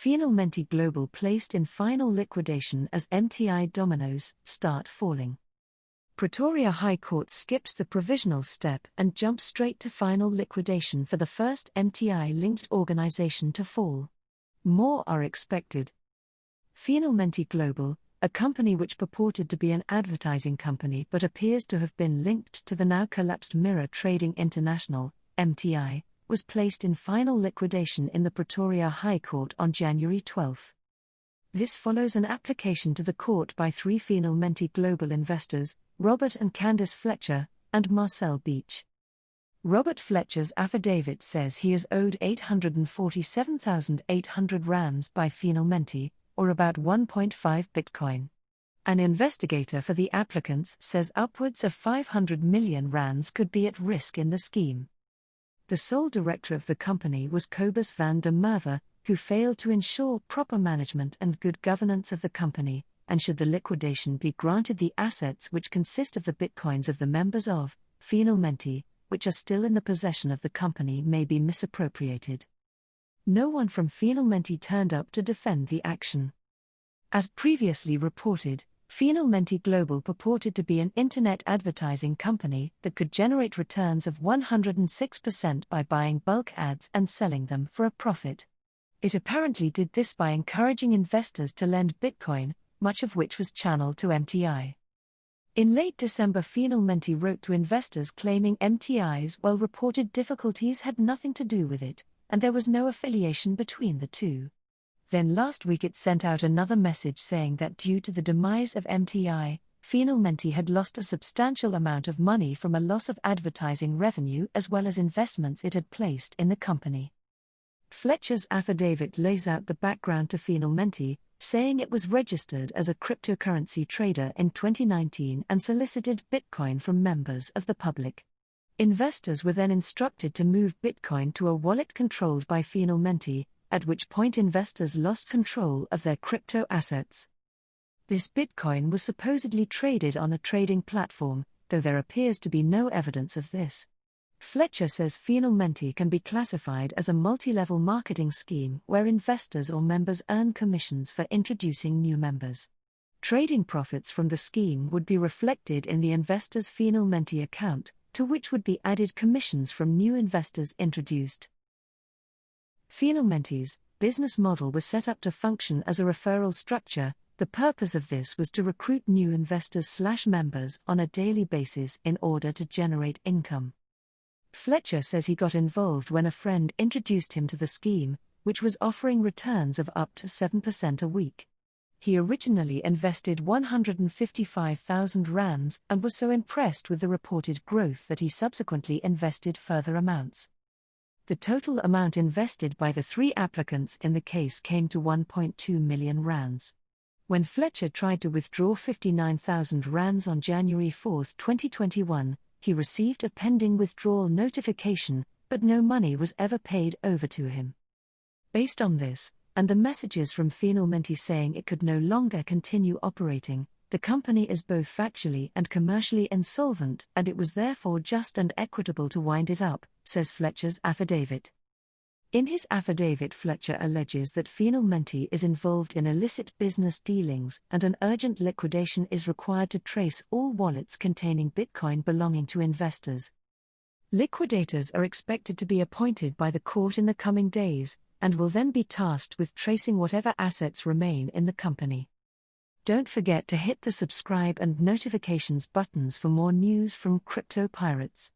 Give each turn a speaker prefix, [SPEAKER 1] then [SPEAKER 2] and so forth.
[SPEAKER 1] Finalmente Global placed in final liquidation as MTI dominoes start falling. Pretoria High Court skips the provisional step and jumps straight to final liquidation for the first MTI-linked organization to fall. More are expected. Finalmente Global, a company which purported to be an advertising company but appears to have been linked to the now collapsed Mirror Trading International, MTI, was placed in final liquidation in the Pretoria High Court on January 12. This follows an application to the court by three Finalmente Global investors, Robert and Candice Fletcher, and Marcel Beech. Robert Fletcher's affidavit says he is owed 847,800 rands by Finalmente, or about 1.5 Bitcoin. An investigator for the applicants says upwards of 500 million rands could be at risk in the scheme. The sole director of the company was Kobus van der Merwe, who failed to ensure proper management and good governance of the company, and should the liquidation be granted, the assets which consist of the bitcoins of the members of Finalmente, which are still in the possession of the company, may be misappropriated. No one from Finalmente turned up to defend the action. As previously reported, Finalmente Global purported to be an internet advertising company that could generate returns of 106% by buying bulk ads and selling them for a profit. It apparently did this by encouraging investors to lend Bitcoin, much of which was channeled to MTI. In late December, Finalmente wrote to investors claiming MTI's well-reported difficulties had nothing to do with it, and there was no affiliation between the two. Then last week it sent out another message saying that due to the demise of MTI, Finalmente had lost a substantial amount of money from a loss of advertising revenue as well as investments it had placed in the company. Fletcher's affidavit lays out the background to Finalmente, saying it was registered as a cryptocurrency trader in 2019 and solicited Bitcoin from members of the public. Investors were then instructed to move Bitcoin to a wallet controlled by Finalmente, at which point investors lost control of their crypto assets. This Bitcoin was supposedly traded on a trading platform, though there appears to be no evidence of this. Fletcher says Finalmente can be classified as a multi-level marketing scheme where investors or members earn commissions for introducing new members. Trading profits from the scheme would be reflected in the investor's Finalmente account, to which would be added commissions from new investors introduced. Finalmente's business model was set up to function as a referral structure. The purpose of this was to recruit new investors/members on a daily basis in order to generate income. Fletcher says he got involved when a friend introduced him to the scheme, which was offering returns of up to 7% a week. He originally invested 155,000 rands and was so impressed with the reported growth that he subsequently invested further amounts. The total amount invested by the three applicants in the case came to 1.2 million rands. When Fletcher tried to withdraw 59,000 rands on January 4, 2021, he received a pending withdrawal notification, but no money was ever paid over to him. Based on this, and the messages from Finalmente saying it could no longer continue operating, the company is both factually and commercially insolvent, and it was therefore just and equitable to wind it up, says Fletcher's affidavit. In his affidavit, Fletcher alleges that Finalmente is involved in illicit business dealings and an urgent liquidation is required to trace all wallets containing Bitcoin belonging to investors. Liquidators are expected to be appointed by the court in the coming days, and will then be tasked with tracing whatever assets remain in the company. Don't forget to hit the subscribe and notifications buttons for more news from Crypto Pirates.